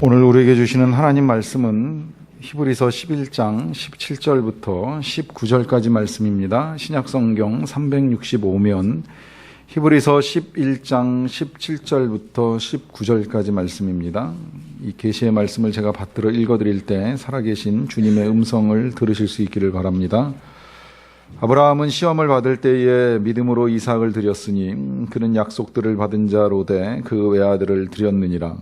오늘 우리에게 주시는 하나님 말씀은 히브리서 11장 17절부터 19절까지 말씀입니다. 신약성경 365면 히브리서 11장 17절부터 19절까지 말씀입니다. 이 계시의 말씀을 제가 받들어 읽어드릴 때 살아계신 주님의 음성을 들으실 수 있기를 바랍니다. 아브라함은 시험을 받을 때에 믿음으로 이삭을 드렸으니 그는 약속들을 받은 자로되 그 외아들을 드렸느니라.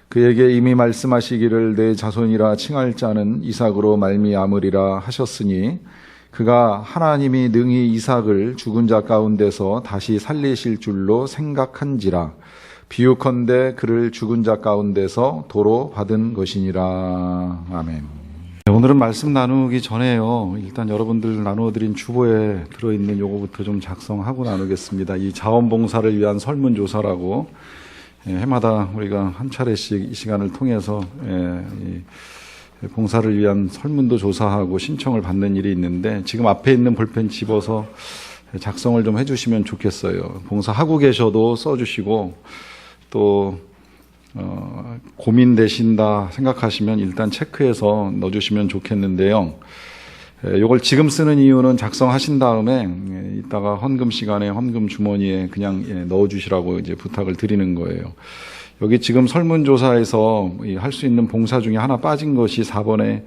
그에게 이미 말씀하시기를 내 자손이라 칭할 자는 이삭으로 말미암으리라 하셨으니 그가 하나님이 능히 이삭을 죽은 자 가운데서 다시 살리실 줄로 생각한지라. 비유컨대 그를 죽은 자 가운데서 도로 받은 것이니라. 아멘. 오늘은 말씀 나누기 전에요, 일단 여러분들 나누어드린 주보에 들어있는 요거부터 좀 작성하고 나누겠습니다. 이 자원봉사를 위한 설문조사라고 해마다 우리가 한 차례씩 이 시간을 통해서 봉사를 위한 설문도 조사하고 신청을 받는 일이 있는데, 지금 앞에 있는 볼펜 집어서 작성을 좀 해주시면 좋겠어요. 봉사하고 계셔도 써주시고, 또 고민되신다 생각하시면 일단 체크해서 넣어주시면 좋겠는데요. 이걸 지금 쓰는 이유는 작성하신 다음에 이따가 헌금 시간에 헌금 주머니에 그냥 넣어주시라고 이제 부탁을 드리는 거예요. 여기 지금 설문조사에서 할 수 있는 봉사 중에 하나 빠진 것이 4번에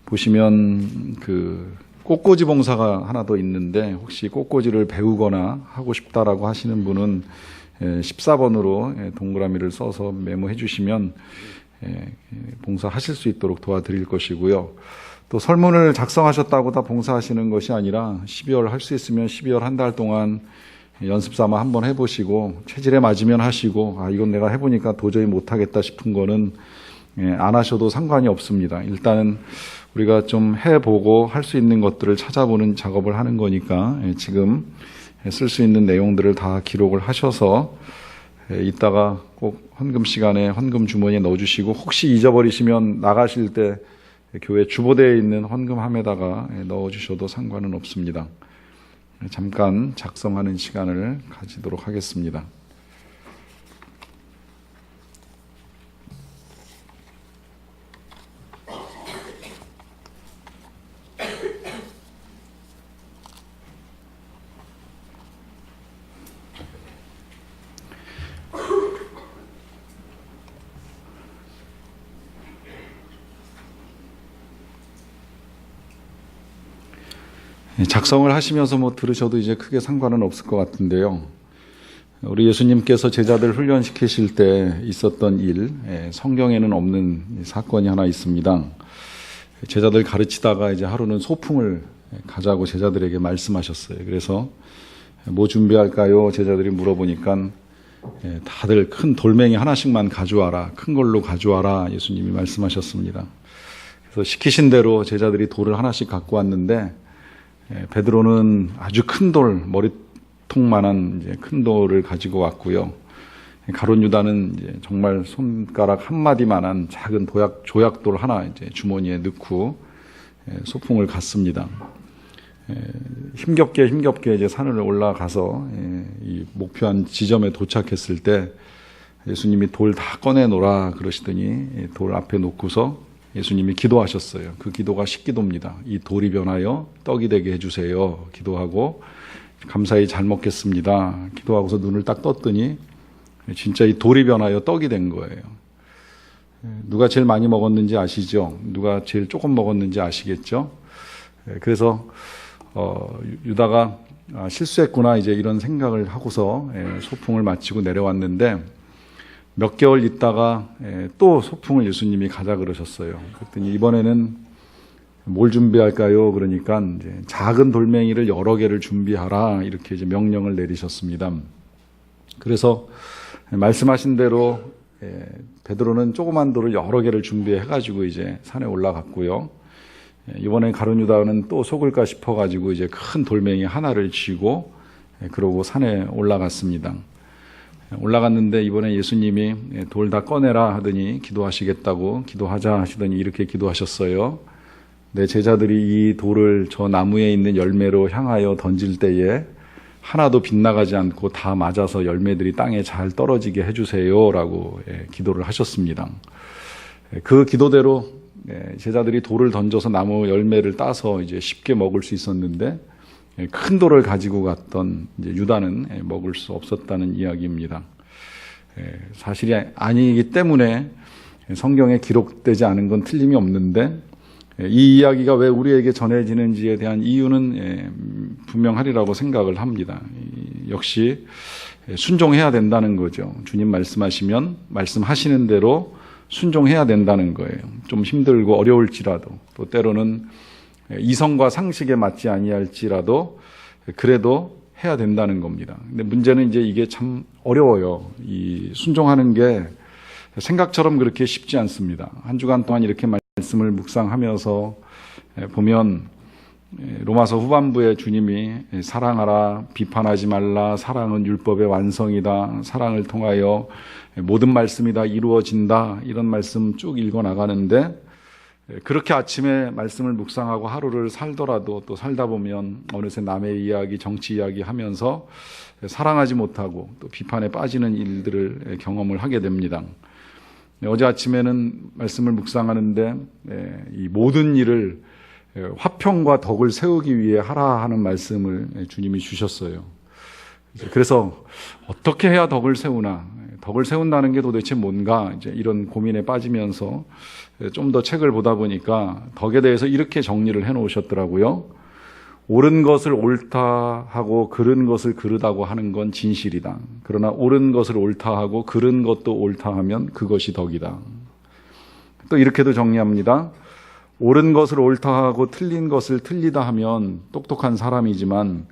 보시면 그 꽃꽂이 봉사가 하나 더 있는데, 혹시 꽃꽂이를 배우거나 하고 싶다라고 하시는 분은 14번으로 동그라미를 써서 메모해 주시면 봉사하실 수 있도록 도와드릴 것이고요. 또 설문을 작성하셨다고 다 봉사하시는 것이 아니라 12월 할 수 있으면 12월 한 달 동안 연습 삼아 한번 해보시고 체질에 맞으면 하시고, 이건 내가 해보니까 도저히 못하겠다 싶은 거는 안 하셔도 상관이 없습니다. 일단은 우리가 좀 해보고 할 수 있는 것들을 찾아보는 작업을 하는 거니까 지금 쓸 수 있는 내용들을 다 기록을 하셔서 이따가 꼭 헌금 시간에 헌금 주머니에 넣어주시고, 혹시 잊어버리시면 나가실 때 교회 주보대에 있는 헌금함에다가 넣어주셔도 상관은 없습니다. 잠깐 작성하는 시간을 가지도록 하겠습니다. 작성을 하시면서 들으셔도 이제 크게 상관은 없을 것 같은데요. 우리 예수님께서 제자들 훈련시키실 때 있었던 일, 성경에는 없는 사건이 하나 있습니다. 제자들 가르치다가 이제 하루는 소풍을 가자고 제자들에게 말씀하셨어요. 그래서 뭐 준비할까요? 제자들이 물어보니까 다들 큰 돌멩이 하나씩만 가져와라, 큰 걸로 가져와라 예수님이 말씀하셨습니다. 그래서 시키신 대로 제자들이 돌을 하나씩 갖고 왔는데, 베드로는 아주 큰 돌, 머리통만한 이제 큰 돌을 가지고 왔고요. 가룟 유다는 이제 정말 손가락 한 마디만한 작은 조약돌 하나 이제 주머니에 넣고 소풍을 갔습니다. 힘겹게 이제 산을 올라가서 이 목표한 지점에 도착했을 때 예수님이 돌 다 꺼내놓으라 그러시더니 돌 앞에 놓고서 예수님이 기도하셨어요. 그 기도가 식기도입니다. 이 돌이 변하여 떡이 되게 해주세요. 기도하고 감사히 잘 먹겠습니다. 기도하고서 눈을 딱 떴더니 진짜 이 돌이 변하여 떡이 된 거예요. 누가 제일 많이 먹었는지 아시죠? 누가 제일 조금 먹었는지 아시겠죠? 그래서 유다가 실수했구나 이제 이런 생각을 하고서 소풍을 마치고 내려왔는데, 몇 개월 있다가 또 소풍을 예수님이 가자 그러셨어요. 그랬더니 이번에는 뭘 준비할까요? 그러니까 이제 작은 돌멩이를 여러 개를 준비하라 이렇게 이제 명령을 내리셨습니다. 그래서 말씀하신 대로 베드로는 조그만 돌을 여러 개를 준비해가지고 이제 산에 올라갔고요. 이번에 가룟 유다는 또 속을까 싶어가지고 이제 큰 돌멩이 하나를 쥐고 그러고 산에 올라갔습니다. 올라갔는데 이번에 예수님이 돌 다 꺼내라 하더니 기도하시겠다고, 기도하자 하시더니 이렇게 기도하셨어요. 내 제자들이 이 돌을 저 나무에 있는 열매로 향하여 던질 때에 하나도 빗나가지 않고 다 맞아서 열매들이 땅에 잘 떨어지게 해주세요 라고 기도를 하셨습니다. 그 기도대로 제자들이 돌을 던져서 나무 열매를 따서 이제 쉽게 먹을 수 있었는데 큰 돌을 가지고 갔던 이제 유다는 먹을 수 없었다는 이야기입니다. 사실이 아니기 때문에 성경에 기록되지 않은 건 틀림이 없는데 이 이야기가 왜 우리에게 전해지는지에 대한 이유는 분명하리라고 생각을 합니다. 역시 순종해야 된다는 거죠. 주님 말씀하시면 말씀하시는 대로 순종해야 된다는 거예요. 좀 힘들고 어려울지라도 또 때로는 이성과 상식에 맞지 아니할지라도 그래도 해야 된다는 겁니다. 근데 문제는 이제 이게 참 어려워요. 이 순종하는 게 생각처럼 그렇게 쉽지 않습니다. 한 주간 동안 이렇게 말씀을 묵상하면서 보면 로마서 후반부에 주님이 사랑하라, 비판하지 말라, 사랑은 율법의 완성이다, 사랑을 통하여 모든 말씀이 다 이루어진다, 이런 말씀 쭉 읽어 나가는데 그렇게 아침에 말씀을 묵상하고 하루를 살더라도 또 살다 보면 어느새 남의 이야기, 정치 이야기 하면서 사랑하지 못하고 또 비판에 빠지는 일들을 경험을 하게 됩니다. 어제 아침에는 말씀을 묵상하는데 이 모든 일을 화평과 덕을 세우기 위해 하라 하는 말씀을 주님이 주셨어요. 그래서 어떻게 해야 덕을 세우나, 덕을 세운다는 게 도대체 뭔가 이제 이런 고민에 빠지면서 좀 더 책을 보다 보니까 덕에 대해서 이렇게 정리를 해 놓으셨더라고요. 옳은 것을 옳다 하고 그른 것을 그르다고 하는 건 진실이다. 그러나 옳은 것을 옳다 하고 그른 것도 옳다 하면 그것이 덕이다. 또 이렇게도 정리합니다. 옳은 것을 옳다 하고 틀린 것을 틀리다 하면 똑똑한 사람이지만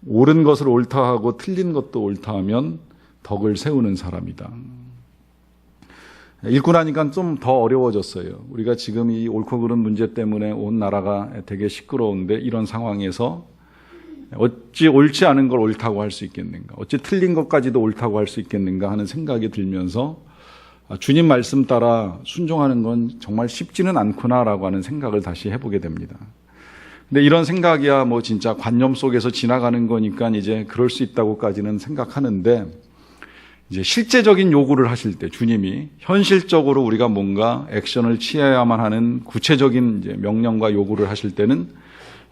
옳은 것을 옳다 하고 틀린 것도 옳다 하면 덕을 세우는 사람이다. 읽고 나니까 좀 더 어려워졌어요. 우리가 지금 이 옳고 그른 문제 때문에 온 나라가 되게 시끄러운데 이런 상황에서 어찌 옳지 않은 걸 옳다고 할 수 있겠는가, 어찌 틀린 것까지도 옳다고 할 수 있겠는가 하는 생각이 들면서 주님 말씀 따라 순종하는 건 정말 쉽지는 않구나라고 하는 생각을 다시 해보게 됩니다. 근데 이런 생각이야 뭐 진짜 관념 속에서 지나가는 거니까 이제 그럴 수 있다고까지는 생각하는데 이제 실제적인 요구를 하실 때 주님이 현실적으로 우리가 뭔가 액션을 취해야만 하는 구체적인 이제 명령과 요구를 하실 때는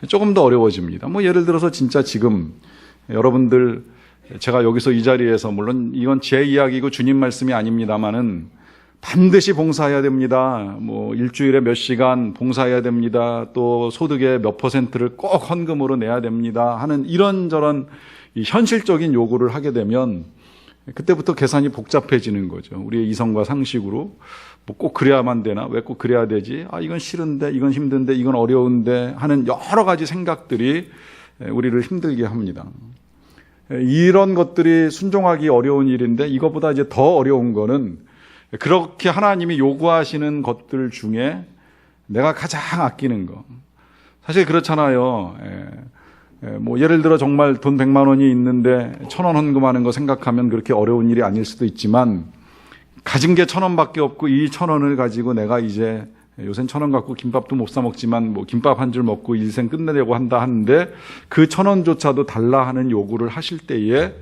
조금 더 어려워집니다. 뭐 예를 들어서 진짜 지금 여러분들 제가 여기서 이 자리에서 물론 이건 제 이야기고 주님 말씀이 아닙니다만은 반드시 봉사해야 됩니다. 뭐 일주일에 몇 시간 봉사해야 됩니다. 또 소득의 몇 %를 꼭 헌금으로 내야 됩니다. 하는 이런저런 이 현실적인 요구를 하게 되면 그때부터 계산이 복잡해지는 거죠. 우리의 이성과 상식으로 뭐 꼭 그래야만 되나? 왜 꼭 그래야 되지? 이건 싫은데, 이건 힘든데, 이건 어려운데 하는 여러 가지 생각들이 우리를 힘들게 합니다. 이런 것들이 순종하기 어려운 일인데 이것보다 이제 더 어려운 거는 그렇게 하나님이 요구하시는 것들 중에 내가 가장 아끼는 거. 사실 그렇잖아요. 뭐 예를 들어 정말 돈 100만 원이 있는데 1,000원 헌금하는 거 생각하면 그렇게 어려운 일이 아닐 수도 있지만 가진 게 1,000원밖에 없고 이 1,000원을 가지고 내가 이제 요새는 1,000원 갖고 김밥도 못 사 먹지만 뭐 김밥 한 줄 먹고 일생 끝내려고 한다 하는데 그 1,000원조차도 달라 하는 요구를 하실 때에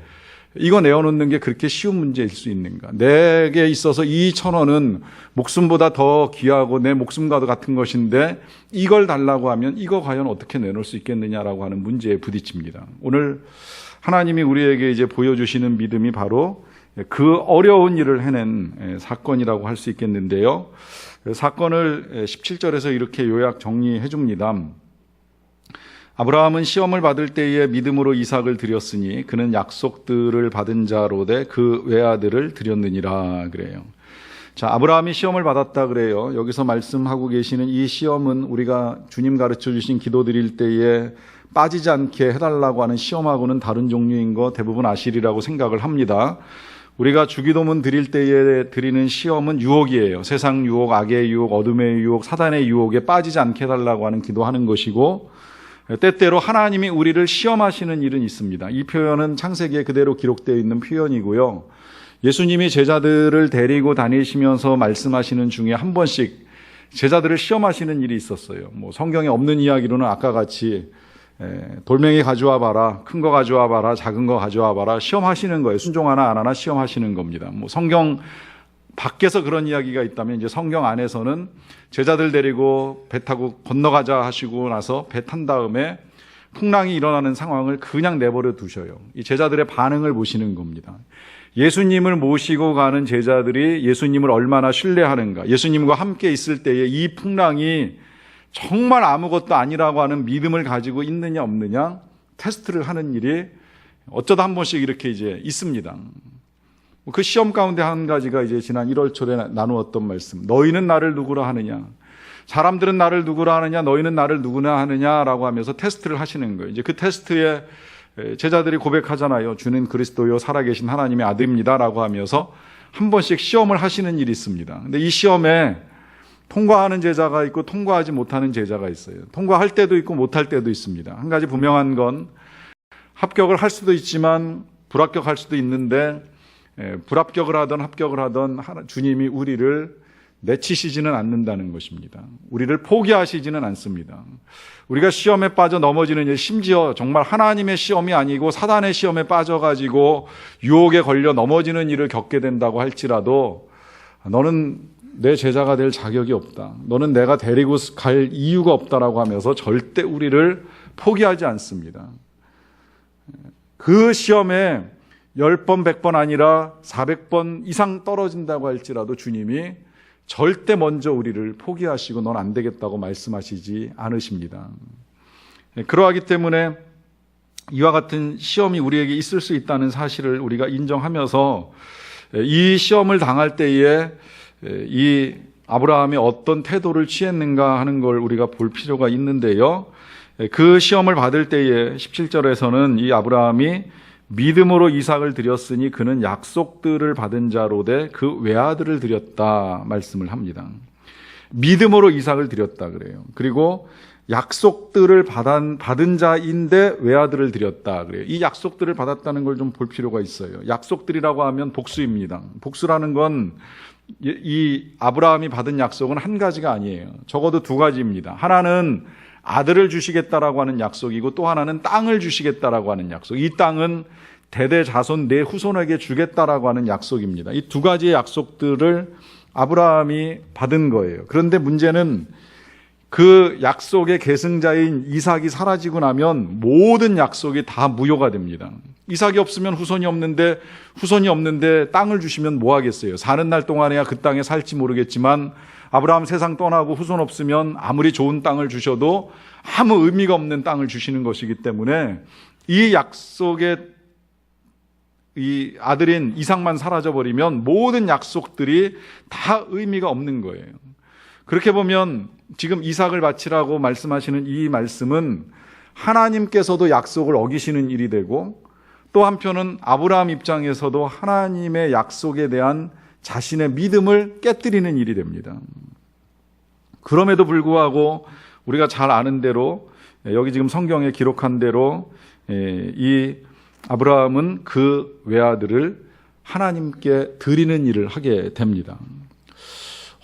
이거 내어놓는 게 그렇게 쉬운 문제일 수 있는가? 내게 있어서 이 1,000원은 목숨보다 더 귀하고 내 목숨과도 같은 것인데 이걸 달라고 하면 이거 과연 어떻게 내놓을 수 있겠느냐라고 하는 문제에 부딪힙니다. 오늘 하나님이 우리에게 이제 보여주시는 믿음이 바로 그 어려운 일을 해낸 사건이라고 할 수 있겠는데요. 사건을 17절에서 이렇게 요약 정리해 줍니다. 아브라함은 시험을 받을 때에 믿음으로 이삭을 드렸으니 그는 약속들을 받은 자로되 그 외아들을 드렸느니라 그래요. 자, 아브라함이 시험을 받았다 그래요. 여기서 말씀하고 계시는 이 시험은 우리가 주님 가르쳐 주신 기도 드릴 때에 빠지지 않게 해달라고 하는 시험하고는 다른 종류인 거 대부분 아시리라고 생각을 합니다. 우리가 주기도문 드릴 때에 드리는 시험은 유혹이에요. 세상 유혹, 악의 유혹, 어둠의 유혹, 사단의 유혹에 빠지지 않게 해달라고 하는 기도하는 것이고 때때로 하나님이 우리를 시험하시는 일은 있습니다. 이 표현은 창세기에 그대로 기록되어 있는 표현이고요. 예수님이 제자들을 데리고 다니시면서 말씀하시는 중에 한 번씩 제자들을 시험하시는 일이 있었어요. 뭐 성경에 없는 이야기로는 아까 같이 돌멩이 가져와 봐라, 큰 거 가져와 봐라, 작은 거 가져와 봐라 시험하시는 거예요. 순종하나 안 하나 시험하시는 겁니다. 뭐 성경 밖에서 그런 이야기가 있다면 이제 성경 안에서는 제자들 데리고 배 타고 건너가자 하시고 나서 배 탄 다음에 풍랑이 일어나는 상황을 그냥 내버려 두셔요. 이 제자들의 반응을 보시는 겁니다. 예수님을 모시고 가는 제자들이 예수님을 얼마나 신뢰하는가, 예수님과 함께 있을 때에 이 풍랑이 정말 아무것도 아니라고 하는 믿음을 가지고 있느냐 없느냐 테스트를 하는 일이 어쩌다 한 번씩 이렇게 이제 있습니다. 그 시험 가운데 한 가지가 이제 지난 1월 초에 나누었던 말씀. 너희는 나를 누구라 하느냐? 사람들은 나를 누구라 하느냐? 너희는 나를 누구나 하느냐라고 하면서 테스트를 하시는 거예요. 이제 그 테스트에 제자들이 고백하잖아요. 주는 그리스도요 살아계신 하나님의 아들입니다라고 하면서 한 번씩 시험을 하시는 일이 있습니다. 근데 이 시험에 통과하는 제자가 있고 통과하지 못하는 제자가 있어요. 통과할 때도 있고 못할 때도 있습니다. 한 가지 분명한 건 합격을 할 수도 있지만 불합격할 수도 있는데 불합격을 하든 합격을 하든 주님이 우리를 내치시지는 않는다는 것입니다. 우리를 포기하시지는 않습니다. 우리가 시험에 빠져 넘어지는 일, 심지어 정말 하나님의 시험이 아니고 사단의 시험에 빠져가지고 유혹에 걸려 넘어지는 일을 겪게 된다고 할지라도 너는 내 제자가 될 자격이 없다. 너는 내가 데리고 갈 이유가 없다라고 하면서 절대 우리를 포기하지 않습니다. 그 시험에 10번, 100번 아니라 400번 이상 떨어진다고 할지라도 주님이 절대 먼저 우리를 포기하시고 넌 안 되겠다고 말씀하시지 않으십니다. 그러하기 때문에 이와 같은 시험이 우리에게 있을 수 있다는 사실을 우리가 인정하면서 이 시험을 당할 때에 이 아브라함이 어떤 태도를 취했는가 하는 걸 우리가 볼 필요가 있는데요. 그 시험을 받을 때에 17절에서는 이 아브라함이 믿음으로 이삭을 드렸으니 그는 약속들을 받은 자로 돼 그 외아들을 드렸다 말씀을 합니다. 믿음으로 이삭을 드렸다 그래요. 그리고 약속들을 받은 자인데 외아들을 드렸다 그래요. 이 약속들을 받았다는 걸 좀 볼 필요가 있어요. 약속들이라고 하면 복수입니다. 복수라는 건 이 아브라함이 받은 약속은 한 가지가 아니에요. 적어도 두 가지입니다. 하나는 아들을 주시겠다라고 하는 약속이고 또 하나는 땅을 주시겠다라고 하는 약속. 이 땅은 대대 자손 내 후손에게 주겠다라고 하는 약속입니다. 이 두 가지의 약속들을 아브라함이 받은 거예요. 그런데 문제는 그 약속의 계승자인 이삭이 사라지고 나면 모든 약속이 다 무효가 됩니다. 이삭이 없으면 후손이 없는데 땅을 주시면 뭐 하겠어요? 사는 날 동안에야 그 땅에 살지 모르겠지만 아브라함 세상 떠나고 후손 없으면 아무리 좋은 땅을 주셔도 아무 의미가 없는 땅을 주시는 것이기 때문에 이 약속의 이 아들인 이삭만 사라져버리면 모든 약속들이 다 의미가 없는 거예요. 그렇게 보면 지금 이삭을 바치라고 말씀하시는 이 말씀은 하나님께서도 약속을 어기시는 일이 되고 또 한편은 아브라함 입장에서도 하나님의 약속에 대한 자신의 믿음을 깨뜨리는 일이 됩니다. 그럼에도 불구하고 우리가 잘 아는 대로 여기 지금 성경에 기록한 대로 이 아브라함은 그 외아들을 하나님께 드리는 일을 하게 됩니다.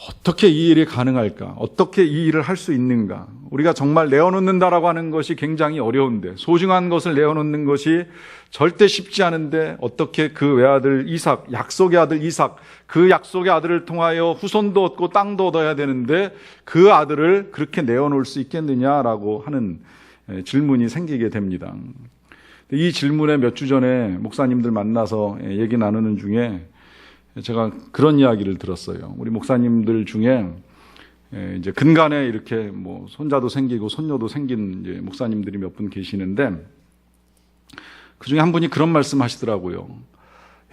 어떻게 이 일이 가능할까? 어떻게 이 일을 할 수 있는가? 우리가 정말 내어놓는다라고 하는 것이 굉장히 어려운데, 소중한 것을 내어놓는 것이 절대 쉽지 않은데 어떻게 그 외아들 이삭, 약속의 아들 이삭, 그 약속의 아들을 통하여 후손도 얻고 땅도 얻어야 되는데 그 아들을 그렇게 내어놓을 수 있겠느냐라고 하는 질문이 생기게 됩니다. 이 질문에 몇 주 전에 목사님들 만나서 얘기 나누는 중에 제가 그런 이야기를 들었어요. 우리 목사님들 중에 이제 근간에 이렇게 뭐 손자도 생기고 손녀도 생긴 이제 목사님들이 몇 분 계시는데 그 중에 한 분이 그런 말씀 하시더라고요.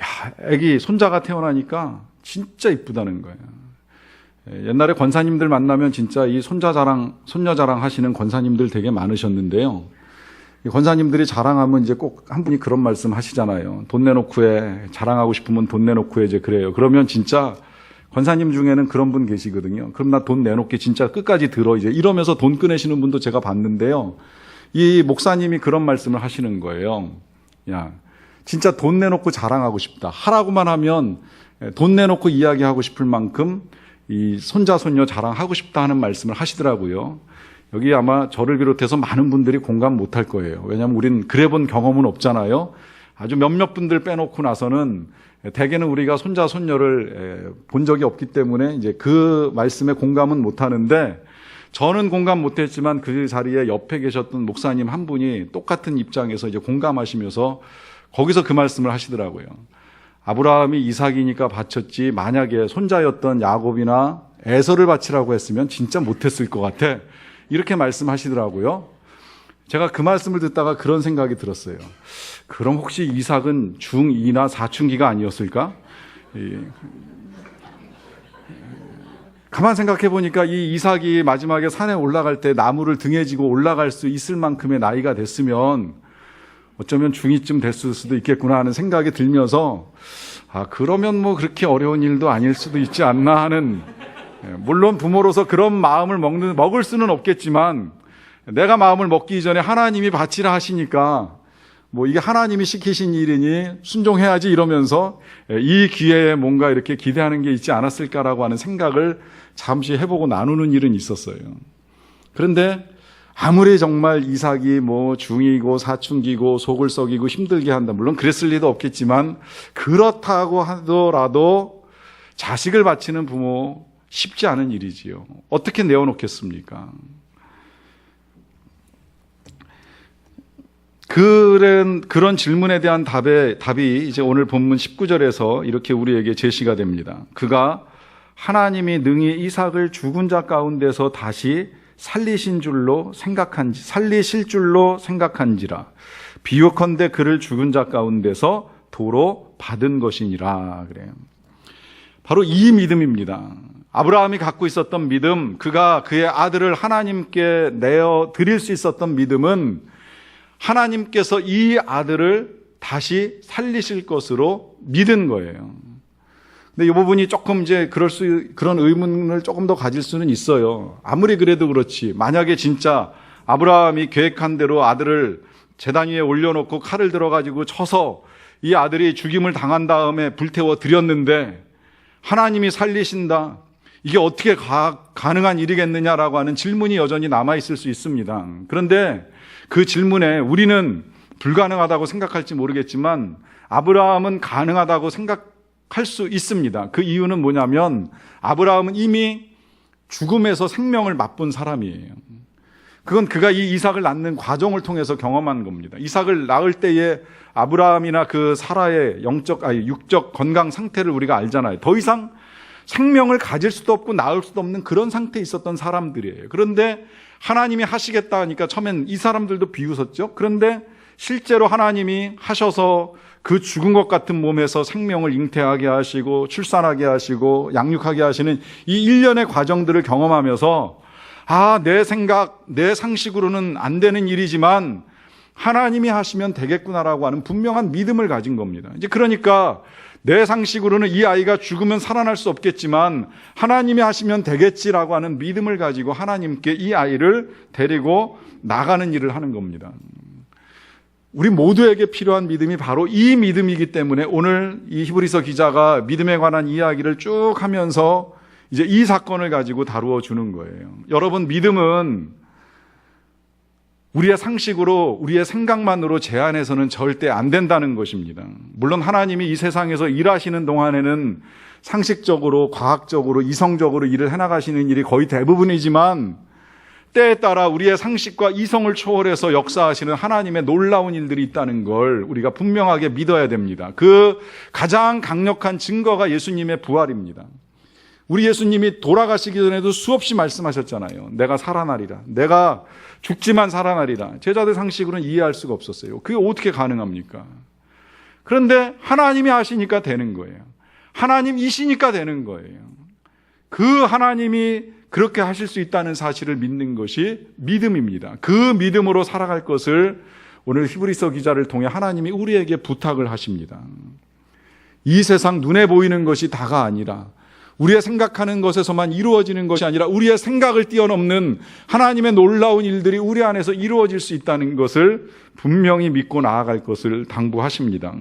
야, 애기 손자가 태어나니까 진짜 이쁘다는 거예요. 옛날에 권사님들 만나면 진짜 이 손자 자랑, 손녀 자랑 하시는 권사님들 되게 많으셨는데요. 권사님들이 자랑하면 이제 꼭 한 분이 그런 말씀 하시잖아요. 돈 내놓고 해. 자랑하고 싶으면 돈 내놓고 해. 이제 그래요. 그러면 진짜 권사님 중에는 그런 분 계시거든요. 그럼 나 돈 내놓게 진짜 끝까지 들어. 이제 이러면서 돈 꺼내시는 분도 제가 봤는데요. 이 목사님이 그런 말씀을 하시는 거예요. 야, 진짜 돈 내놓고 자랑하고 싶다. 하라고만 하면 돈 내놓고 이야기하고 싶을 만큼 이 손자, 손녀 자랑하고 싶다 하는 말씀을 하시더라고요. 여기 아마 저를 비롯해서 많은 분들이 공감 못할 거예요. 왜냐하면 우린 그래 본 경험은 없잖아요. 아주 몇몇 분들 빼놓고 나서는 대개는 우리가 손자, 손녀를 본 적이 없기 때문에 이제 그 말씀에 공감은 못 하는데, 저는 공감 못 했지만 그 자리에 옆에 계셨던 목사님 한 분이 똑같은 입장에서 이제 공감하시면서 거기서 그 말씀을 하시더라고요. 아브라함이 이삭이니까 바쳤지, 만약에 손자였던 야곱이나 에서를 바치라고 했으면 진짜 못했을 것 같아. 이렇게 말씀하시더라고요. 제가 그 말씀을 듣다가 그런 생각이 들었어요. 그럼 혹시 이삭은 중2나 사춘기가 아니었을까? 가만 생각해 보니까 이 이삭이 마지막에 산에 올라갈 때 나무를 등에 지고 올라갈 수 있을 만큼의 나이가 됐으면 어쩌면 중2쯤 됐을 수도 있겠구나 하는 생각이 들면서, 그러면 뭐 그렇게 어려운 일도 아닐 수도 있지 않나 하는, 물론 부모로서 그런 마음을 먹을 수는 없겠지만, 내가 마음을 먹기 전에 하나님이 바치라 하시니까 뭐 이게 하나님이 시키신 일이니 순종해야지 이러면서 이 기회에 뭔가 이렇게 기대하는 게 있지 않았을까라고 하는 생각을 잠시 해보고 나누는 일은 있었어요. 그런데 아무리 정말 이삭이 뭐 중2고 사춘기고 속을 썩이고 힘들게 한다, 물론 그랬을 리도 없겠지만, 그렇다고 하더라도 자식을 바치는 부모 쉽지 않은 일이지요. 어떻게 내어놓겠습니까? 그런 질문에 대한 답이 이제 오늘 본문 19절에서 이렇게 우리에게 제시가 됩니다. 그가 하나님이 능히 이삭을 죽은 자 가운데서 다시 살리실 줄로 생각한지라 비유컨대 그를 죽은 자 가운데서 도로 받은 것이니라. 그래요. 바로 이 믿음입니다. 아브라함이 갖고 있었던 믿음, 그가 그의 아들을 하나님께 내어 드릴 수 있었던 믿음은 하나님께서 이 아들을 다시 살리실 것으로 믿은 거예요. 근데 이 부분이 조금 이제 그런 의문을 조금 더 가질 수는 있어요. 아무리 그래도 그렇지, 만약에 진짜 아브라함이 계획한 대로 아들을 제단 위에 올려놓고 칼을 들어가지고 쳐서 이 아들이 죽임을 당한 다음에 불태워 드렸는데 하나님이 살리신다, 이게 어떻게 가능한 일이겠느냐라고 하는 질문이 여전히 남아있을 수 있습니다. 그런데 그 질문에 우리는 불가능하다고 생각할지 모르겠지만 아브라함은 가능하다고 생각할 수 있습니다. 그 이유는 뭐냐면 아브라함은 이미 죽음에서 생명을 맛본 사람이에요. 그건 그가 이 이삭을 낳는 과정을 통해서 경험한 겁니다. 이삭을 낳을 때에 아브라함이나 그 사라의 육적 건강 상태를 우리가 알잖아요. 더 이상 생명을 가질 수도 없고 낳을 수도 없는 그런 상태에 있었던 사람들이에요. 그런데 하나님이 하시겠다 하니까 처음엔 이 사람들도 비웃었죠. 그런데 실제로 하나님이 하셔서 그 죽은 것 같은 몸에서 생명을 잉태하게 하시고 출산하게 하시고 양육하게 하시는 이 일련의 과정들을 경험하면서 내 생각, 내 상식으로는 안 되는 일이지만 하나님이 하시면 되겠구나라고 하는 분명한 믿음을 가진 겁니다. 이제 그러니까 내 상식으로는 이 아이가 죽으면 살아날 수 없겠지만 하나님이 하시면 되겠지라고 하는 믿음을 가지고 하나님께 이 아이를 데리고 나가는 일을 하는 겁니다. 우리 모두에게 필요한 믿음이 바로 이 믿음이기 때문에 오늘 이 히브리서 기자가 믿음에 관한 이야기를 쭉 하면서 이제 이 사건을 가지고 다루어 주는 거예요. 여러분, 믿음은 우리의 상식으로, 우리의 생각만으로 제한해서는 절대 안 된다는 것입니다. 물론 하나님이 이 세상에서 일하시는 동안에는 상식적으로, 과학적으로, 이성적으로 일을 해나가시는 일이 거의 대부분이지만 때에 따라 우리의 상식과 이성을 초월해서 역사하시는 하나님의 놀라운 일들이 있다는 걸 우리가 분명하게 믿어야 됩니다. 그 가장 강력한 증거가 예수님의 부활입니다. 우리 예수님이 돌아가시기 전에도 수없이 말씀하셨잖아요. 내가 살아나리라. 내가 죽지만 살아나리라. 제자들 상식으로는 이해할 수가 없었어요. 그게 어떻게 가능합니까? 그런데 하나님이 하시니까 되는 거예요. 하나님이시니까 되는 거예요. 그 하나님이 그렇게 하실 수 있다는 사실을 믿는 것이 믿음입니다. 그 믿음으로 살아갈 것을 오늘 히브리서 기자를 통해 하나님이 우리에게 부탁을 하십니다. 이 세상 눈에 보이는 것이 다가 아니라 우리의 생각하는 것에서만 이루어지는 것이 아니라 우리의 생각을 뛰어넘는 하나님의 놀라운 일들이 우리 안에서 이루어질 수 있다는 것을 분명히 믿고 나아갈 것을 당부하십니다.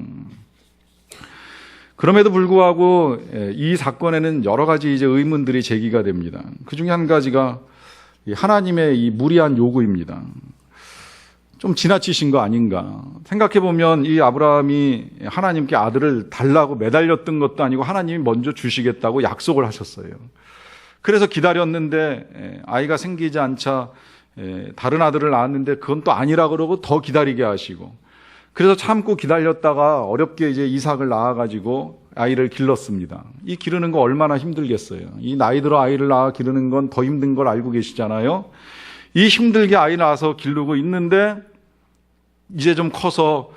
그럼에도 불구하고 이 사건에는 여러 가지 이제 의문들이 제기가 됩니다. 그 중에 한 가지가 하나님의 이 무리한 요구입니다. 좀 지나치신 거 아닌가. 생각해보면 이 아브라함이 하나님께 아들을 달라고 매달렸던 것도 아니고 하나님이 먼저 주시겠다고 약속을 하셨어요. 그래서 기다렸는데 아이가 생기지 않자 다른 아들을 낳았는데 그건 또 아니라 그러고 더 기다리게 하시고, 그래서 참고 기다렸다가 어렵게 이제 이삭을 낳아가지고 아이를 길렀습니다. 이 기르는 거 얼마나 힘들겠어요. 이 나이 들어 아이를 낳아 기르는 건 더 힘든 걸 알고 계시잖아요. 이 힘들게 아이 낳아서 기르고 있는데 이제 좀 커서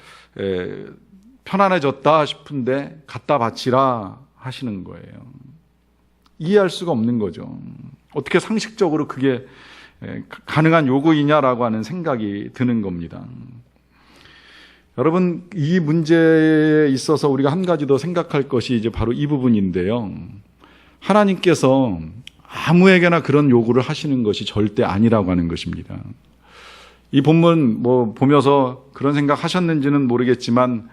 편안해졌다 싶은데 갖다 바치라 하시는 거예요. 이해할 수가 없는 거죠. 어떻게 상식적으로 그게 가능한 요구이냐라고 하는 생각이 드는 겁니다. 여러분, 이 문제에 있어서 우리가 한 가지 더 생각할 것이 이제 바로 이 부분인데요. 하나님께서 아무에게나 그런 요구를 하시는 것이 절대 아니라고 하는 것입니다. 이 본문 보면서 그런 생각 하셨는지는 모르겠지만,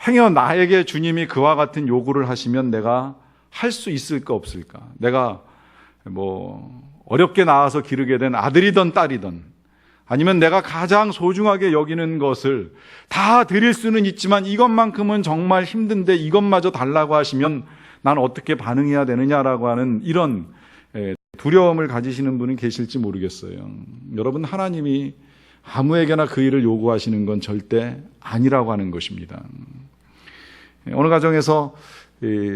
행여 나에게 주님이 그와 같은 요구를 하시면 내가 할 수 있을까 없을까? 내가 어렵게 낳아서 기르게 된 아들이든 딸이든, 아니면 내가 가장 소중하게 여기는 것을 다 드릴 수는 있지만 이것만큼은 정말 힘든데 이것마저 달라고 하시면 난 어떻게 반응해야 되느냐라고 하는 이런 두려움을 가지시는 분은 계실지 모르겠어요. 여러분, 하나님이 아무에게나 그 일을 요구하시는 건 절대 아니라고 하는 것입니다. 어느 가정에서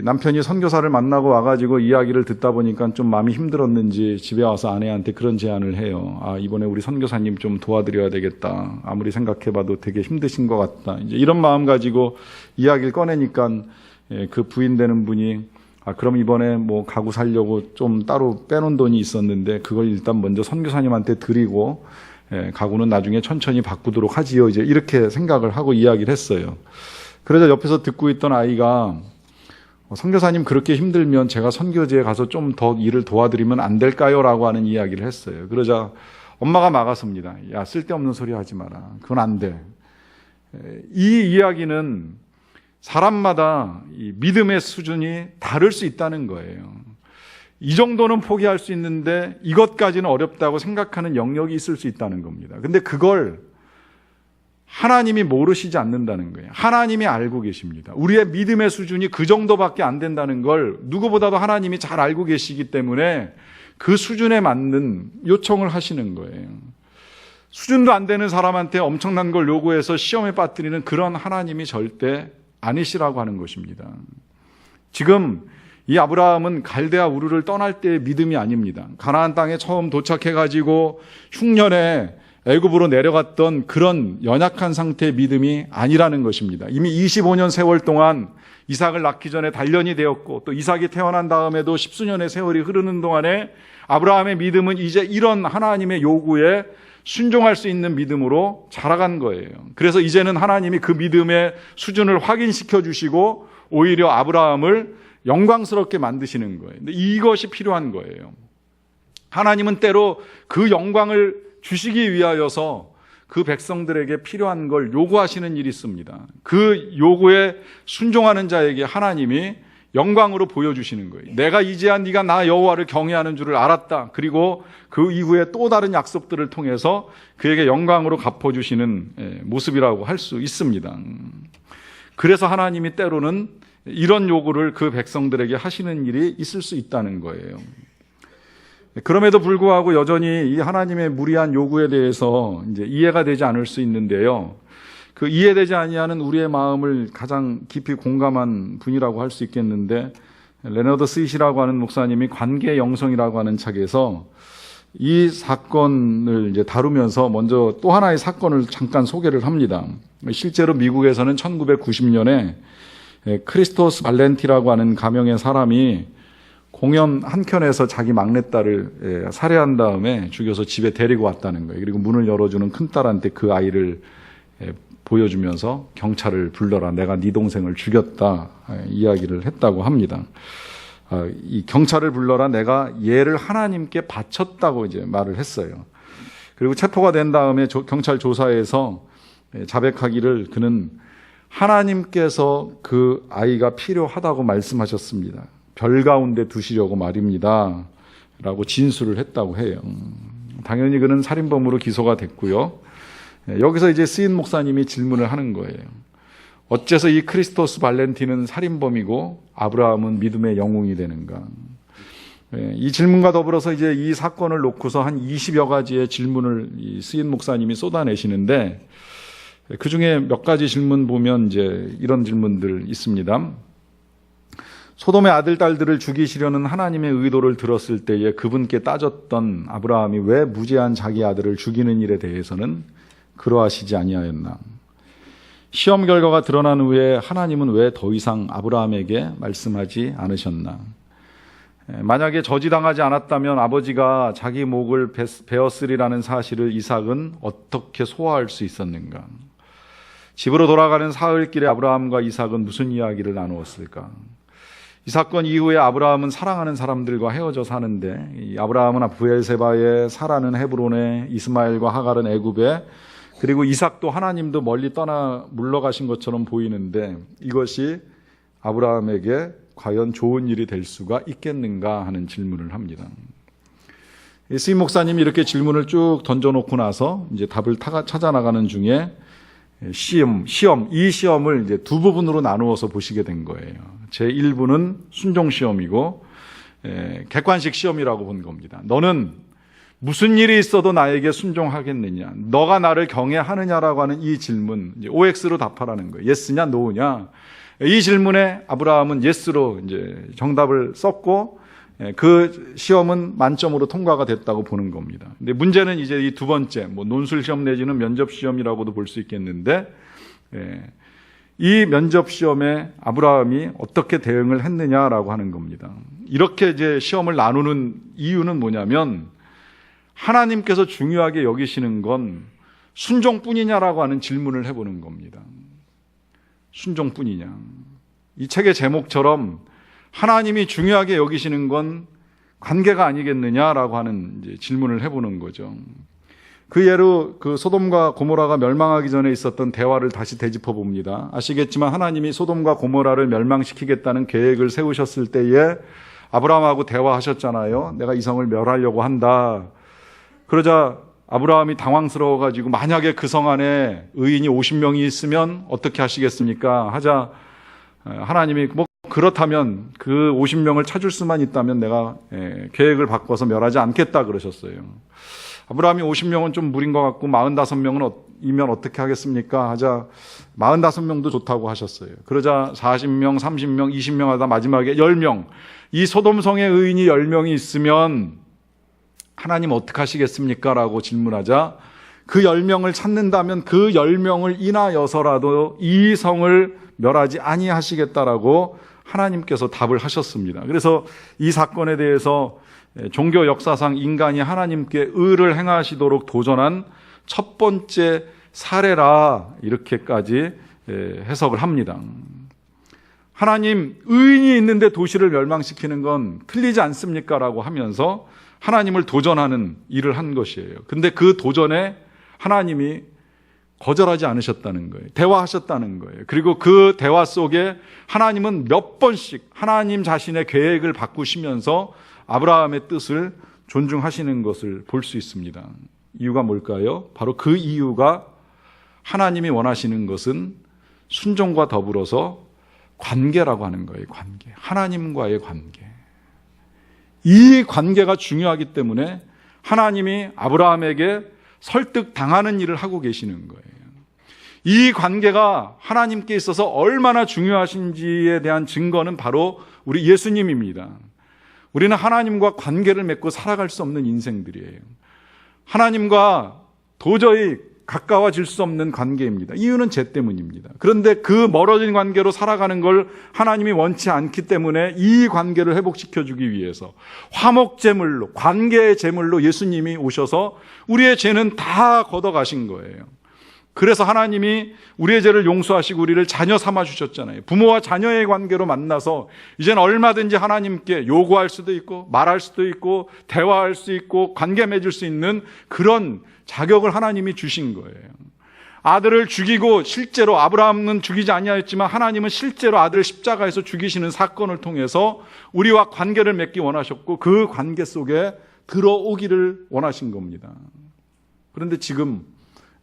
남편이 선교사를 만나고 와가지고 이야기를 듣다 보니까 좀 마음이 힘들었는지 집에 와서 아내한테 그런 제안을 해요. 이번에 우리 선교사님 좀 도와드려야 되겠다. 아무리 생각해봐도 되게 힘드신 것 같다. 이제 이런 마음 가지고 이야기를 꺼내니까 그 부인 되는 분이 그럼 이번에 가구 살려고 좀 따로 빼놓은 돈이 있었는데 그걸 일단 먼저 선교사님한테 드리고 가구는 나중에 천천히 바꾸도록 하지요. 이제 이렇게 생각을 하고 이야기를 했어요. 그러자 옆에서 듣고 있던 아이가 선교사님 그렇게 힘들면 제가 선교지에 가서 좀 더 일을 도와드리면 안 될까요? 라고 하는 이야기를 했어요. 그러자 엄마가 막았습니다. 야, 쓸데없는 소리 하지 마라. 그건 안 돼. 이 이야기는 사람마다 이 믿음의 수준이 다를 수 있다는 거예요. 이 정도는 포기할 수 있는데 이것까지는 어렵다고 생각하는 영역이 있을 수 있다는 겁니다. 근데 그걸 하나님이 모르시지 않는다는 거예요. 하나님이 알고 계십니다. 우리의 믿음의 수준이 그 정도밖에 안 된다는 걸 누구보다도 하나님이 잘 알고 계시기 때문에 그 수준에 맞는 요청을 하시는 거예요. 수준도 안 되는 사람한테 엄청난 걸 요구해서 시험에 빠뜨리는 그런 하나님이 절대 아니시라고 하는 것입니다. 지금 이 아브라함은 갈대아 우르를 떠날 때의 믿음이 아닙니다. 가나안 땅에 처음 도착해가지고 흉년에 애굽으로 내려갔던 그런 연약한 상태의 믿음이 아니라는 것입니다. 이미 25년 세월 동안 이삭을 낳기 전에 단련이 되었고 또 이삭이 태어난 다음에도 십수년의 세월이 흐르는 동안에 아브라함의 믿음은 이제 이런 하나님의 요구에 순종할 수 있는 믿음으로 자라간 거예요. 그래서 이제는 하나님이 그 믿음의 수준을 확인시켜 주시고 오히려 아브라함을 영광스럽게 만드시는 거예요. 근데 이것이 필요한 거예요. 하나님은 때로 그 영광을 주시기 위하여서 그 백성들에게 필요한 걸 요구하시는 일이 있습니다. 그 요구에 순종하는 자에게 하나님이 영광으로 보여주시는 거예요. 내가 이제야 네가 나 여호와를 경외하는 줄을 알았다. 그리고 그 이후에 또 다른 약속들을 통해서 그에게 영광으로 갚아주시는 모습이라고 할 수 있습니다. 그래서 하나님이 때로는 이런 요구를 그 백성들에게 하시는 일이 있을 수 있다는 거예요. 그럼에도 불구하고 여전히 이 하나님의 무리한 요구에 대해서 이제 이해가 되지 않을 수 있는데요. 그 이해되지 아니하는 우리의 마음을 가장 깊이 공감한 분이라고 할 수 있겠는데, 레너드 스윗이라고 하는 목사님이 관계 영성이라고 하는 책에서 이 사건을 이제 다루면서 먼저 또 하나의 사건을 잠깐 소개를 합니다. 실제로 미국에서는 1990년에 크리스토스 발렌티라고 하는 가명의 사람이 공연 한 켠에서 자기 막내딸을 살해한 다음에 죽여서 집에 데리고 왔다는 거예요. 그리고 문을 열어주는 큰딸한테 그 아이를 보여주면서 경찰을 불러라, 내가 네 동생을 죽였다 이야기를 했다고 합니다. 이 경찰을 불러라, 내가 얘를 하나님께 바쳤다고 이제 말을 했어요. 그리고 체포가 된 다음에 경찰 조사에서 자백하기를 그는 하나님께서 그 아이가 필요하다고 말씀하셨습니다. 별 가운데 두시려고 말입니다. 라고 진술을 했다고 해요. 당연히 그는 살인범으로 기소가 됐고요. 여기서 이제 스인 목사님이 질문을 하는 거예요. 어째서 이 크리스토스 발렌틴은 살인범이고 아브라함은 믿음의 영웅이 되는가? 이 질문과 더불어서 이제 이 사건을 놓고서 한 20여 가지의 질문을 이 스인 목사님이 쏟아내시는데, 그 중에 몇 가지 질문 보면 이제 이런 질문들 있습니다. 소돔의 아들, 딸들을 죽이시려는 하나님의 의도를 들었을 때에 그분께 따졌던 아브라함이 왜 무죄한 자기 아들을 죽이는 일에 대해서는 그러하시지 아니하였나? 시험 결과가 드러난 후에 하나님은 왜 더 이상 아브라함에게 말씀하지 않으셨나? 만약에 저지당하지 않았다면 아버지가 자기 목을 베었으리라는 사실을 이삭은 어떻게 소화할 수 있었는가? 집으로 돌아가는 사흘길에 아브라함과 이삭은 무슨 이야기를 나누었을까? 이 사건 이후에 아브라함은 사랑하는 사람들과 헤어져 사는데, 이 아브라함은 브엘세바에, 사라는 헤브론에, 이스마엘과 하갈은 애굽에, 그리고 이삭도 하나님도 멀리 떠나 물러가신 것처럼 보이는데, 이것이 아브라함에게 과연 좋은 일이 될 수가 있겠는가 하는 질문을 합니다. 스임 목사님이 이렇게 질문을 쭉 던져놓고 나서 이제 답을 찾아 나가는 중에 이 시험을 이제 두 부분으로 나누어서 보시게 된 거예요. 제 1부는 순종 시험이고, 객관식 시험이라고 본 겁니다. 너는 무슨 일이 있어도 나에게 순종하겠느냐? 너가 나를 경외하느냐라고 하는 이 질문, 이제 OX로 답하라는 거예요. 예스냐, 노냐? 이 질문에 아브라함은 예스로 이제 정답을 썼고, 그 시험은 만점으로 통과가 됐다고 보는 겁니다. 근데 문제는 이제 이 두 번째, 논술 시험 내지는 면접 시험이라고도 볼 수 있겠는데, 이 면접 시험에 아브라함이 어떻게 대응을 했느냐라고 하는 겁니다. 이렇게 이제 시험을 나누는 이유는 뭐냐면, 하나님께서 중요하게 여기시는 건 순종뿐이냐라고 하는 질문을 해보는 겁니다. 순종뿐이냐. 이 책의 제목처럼 하나님이 중요하게 여기시는 건 관계가 아니겠느냐라고 하는 이제 질문을 해보는 거죠. 그 예로 그 소돔과 고모라가 멸망하기 전에 있었던 대화를 다시 되짚어 봅니다. 아시겠지만 하나님이 소돔과 고모라를 멸망시키겠다는 계획을 세우셨을 때에 아브라함하고 대화하셨잖아요. 내가 이 성을 멸하려고 한다. 그러자 아브라함이 당황스러워가지고 만약에 그 성 안에 의인이 50명이 있으면 어떻게 하시겠습니까? 하자 하나님이 그렇다면 그 50명을 찾을 수만 있다면 내가 계획을 바꿔서 멸하지 않겠다 그러셨어요. 아브라함이 50명은 좀 무리인 것 같고 45명이면 어떻게 하겠습니까? 하자 45명도 좋다고 하셨어요. 그러자 40명, 30명, 20명 하다 마지막에 10명. 이 소돔성의 의인이 10명이 있으면 하나님 어떻게 하시겠습니까? 라고 질문하자 그 10명을 찾는다면 그 10명을 인하여서라도 이 성을 멸하지 아니하시겠다라고 하나님께서 답을 하셨습니다. 그래서 이 사건에 대해서 종교 역사상 인간이 하나님께 의를 행하시도록 도전한 첫 번째 사례라 이렇게까지 해석을 합니다. 하나님 의인이 있는데 도시를 멸망시키는 건 틀리지 않습니까? 라고 하면서 하나님을 도전하는 일을 한 것이에요. 근데 그 도전에 하나님이 거절하지 않으셨다는 거예요. 대화하셨다는 거예요. 그리고 그 대화 속에 하나님은 몇 번씩 하나님 자신의 계획을 바꾸시면서 아브라함의 뜻을 존중하시는 것을 볼 수 있습니다. 이유가 뭘까요? 바로 그 이유가 하나님이 원하시는 것은 순종과 더불어서 관계라고 하는 거예요. 관계. 하나님과의 관계. 이 관계가 중요하기 때문에 하나님이 아브라함에게 설득당하는 일을 하고 계시는 거예요. 이 관계가 하나님께 있어서 얼마나 중요하신지에 대한 증거는 바로 우리 예수님입니다. 우리는 하나님과 관계를 맺고 살아갈 수 없는 인생들이에요. 하나님과 도저히 가까워질 수 없는 관계입니다. 이유는 죄 때문입니다. 그런데 그 멀어진 관계로 살아가는 걸 하나님이 원치 않기 때문에 이 관계를 회복시켜주기 위해서 화목제물로, 관계의 제물로 예수님이 오셔서 우리의 죄는 다 걷어가신 거예요. 그래서 하나님이 우리의 죄를 용서하시고 우리를 자녀 삼아 주셨잖아요. 부모와 자녀의 관계로 만나서 이제는 얼마든지 하나님께 요구할 수도 있고 말할 수도 있고 대화할 수 있고 관계 맺을 수 있는 그런 자격을 하나님이 주신 거예요. 아들을 죽이고 실제로 아브라함은 죽이지 아니하였지만 하나님은 실제로 아들을 십자가에서 죽이시는 사건을 통해서 우리와 관계를 맺기 원하셨고 그 관계 속에 들어오기를 원하신 겁니다. 그런데 지금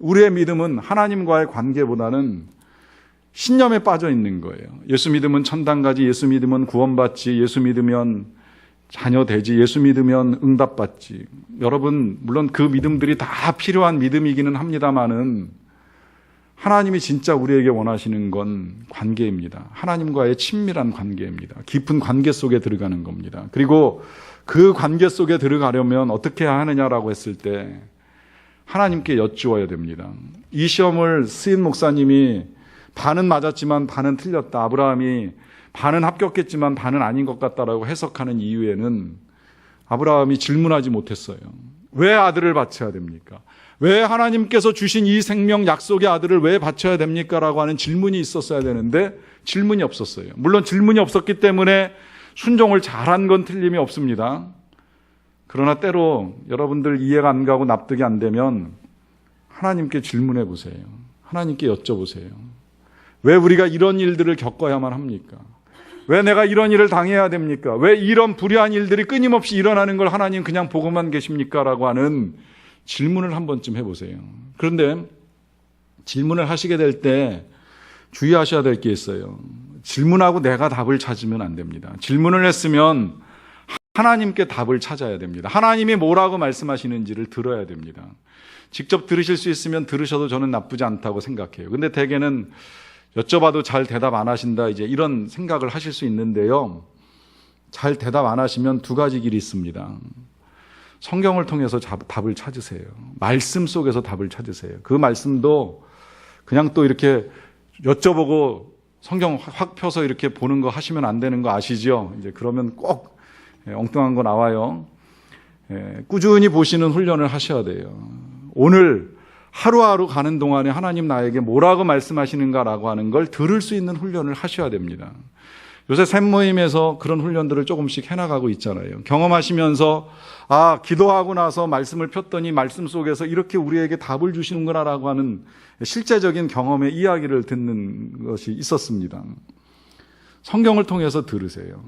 우리의 믿음은 하나님과의 관계보다는 신념에 빠져 있는 거예요. 예수 믿으면 천당 가지, 예수 믿으면 구원받지, 예수 믿으면 자녀 되지, 예수 믿으면 응답받지. 여러분, 물론 그 믿음들이 다 필요한 믿음이기는 합니다만은 하나님이 진짜 우리에게 원하시는 건 관계입니다. 하나님과의 친밀한 관계입니다. 깊은 관계 속에 들어가는 겁니다. 그리고 그 관계 속에 들어가려면 어떻게 해야 하느냐라고 했을 때 하나님께 여쭈어야 됩니다. 이 시험을 스인 목사님이 반은 맞았지만 반은 틀렸다. 아브라함이 반은 합격했지만 반은 아닌 것 같다라고 해석하는 이유에는 아브라함이 질문하지 못했어요. 왜 아들을 바쳐야 됩니까? 왜 하나님께서 주신 이 생명 약속의 아들을 왜 바쳐야 됩니까? 라고 하는 질문이 있었어야 되는데 질문이 없었어요. 물론 질문이 없었기 때문에 순종을 잘한 건 틀림이 없습니다. 그러나 때로 여러분들 이해가 안 가고 납득이 안 되면 하나님께 질문해 보세요. 하나님께 여쭤보세요. 왜 우리가 이런 일들을 겪어야만 합니까? 왜 내가 이런 일을 당해야 됩니까? 왜 이런 불의한 일들이 끊임없이 일어나는 걸 하나님 그냥 보고만 계십니까? 라고 하는 질문을 한 번쯤 해보세요. 그런데 질문을 하시게 될 때 주의하셔야 될 게 있어요. 질문하고 내가 답을 찾으면 안 됩니다. 질문을 했으면 하나님께 답을 찾아야 됩니다. 하나님이 뭐라고 말씀하시는지를 들어야 됩니다. 직접 들으실 수 있으면 들으셔도 저는 나쁘지 않다고 생각해요. 근데 대개는 여쭤봐도 잘 대답 안 하신다, 이제 이런 생각을 하실 수 있는데요. 잘 대답 안 하시면 두 가지 길이 있습니다. 성경을 통해서 답을 찾으세요. 말씀 속에서 답을 찾으세요. 그 말씀도 그냥 또 이렇게 여쭤보고 성경 확 펴서 이렇게 보는 거 하시면 안 되는 거 아시죠? 이제 그러면 꼭 엉뚱한 거 나와요. 꾸준히 보시는 훈련을 하셔야 돼요. 오늘 하루하루 가는 동안에 하나님 나에게 뭐라고 말씀하시는가라고 하는 걸 들을 수 있는 훈련을 하셔야 됩니다. 요새 샘모임에서 그런 훈련들을 조금씩 해나가고 있잖아요. 경험하시면서 기도하고 나서 말씀을 폈더니 말씀 속에서 이렇게 우리에게 답을 주시는구나라고 하는 실제적인 경험의 이야기를 듣는 것이 있었습니다. 성경을 통해서 들으세요.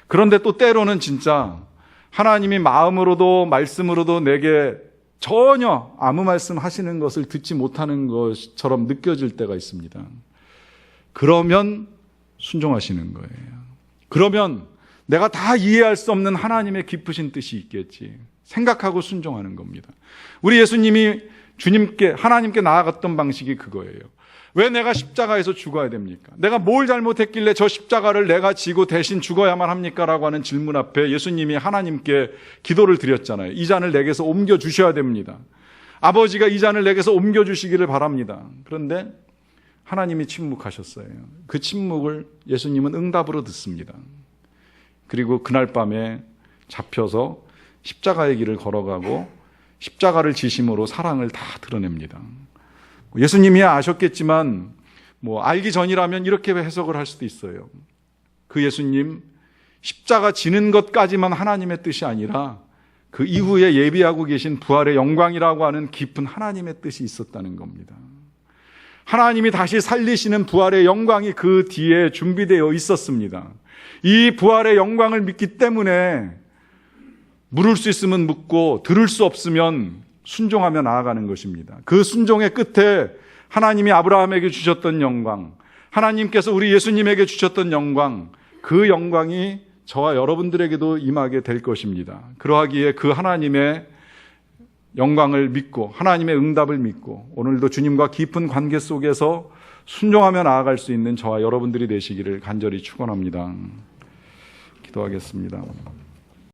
그런데 또 때로는 진짜 하나님이 마음으로도 말씀으로도 내게 전혀 아무 말씀 하시는 것을 듣지 못하는 것처럼 느껴질 때가 있습니다. 그러면 순종하시는 거예요. 그러면 내가 다 이해할 수 없는 하나님의 깊으신 뜻이 있겠지 생각하고 순종하는 겁니다. 우리 예수님이 하나님께 나아갔던 방식이 그거예요. 왜 내가 십자가에서 죽어야 됩니까? 내가 뭘 잘못했길래 저 십자가를 내가 지고 대신 죽어야만 합니까? 라고 하는 질문 앞에 예수님이 하나님께 기도를 드렸잖아요. 이 잔을 내게서 옮겨주셔야 됩니다. 아버지가 이 잔을 내게서 옮겨주시기를 바랍니다. 그런데 하나님이 침묵하셨어요. 그 침묵을 예수님은 응답으로 듣습니다. 그리고 그날 밤에 잡혀서 십자가의 길을 걸어가고 십자가를 지심으로 사랑을 다 드러냅니다. 예수님이 아셨겠지만 알기 전이라면 이렇게 해석을 할 수도 있어요. 그 예수님 십자가 지는 것까지만 하나님의 뜻이 아니라 그 이후에 예비하고 계신 부활의 영광이라고 하는 깊은 하나님의 뜻이 있었다는 겁니다. 하나님이 다시 살리시는 부활의 영광이 그 뒤에 준비되어 있었습니다. 이 부활의 영광을 믿기 때문에 물을 수 있으면 묻고 들을 수 없으면 순종하며 나아가는 것입니다. 그 순종의 끝에 하나님이 아브라함에게 주셨던 영광, 하나님께서 우리 예수님에게 주셨던 영광, 그 영광이 저와 여러분들에게도 임하게 될 것입니다. 그러하기에 그 하나님의 영광을 믿고 하나님의 응답을 믿고 오늘도 주님과 깊은 관계 속에서 순종하며 나아갈 수 있는 저와 여러분들이 되시기를 간절히 축원합니다. 기도하겠습니다.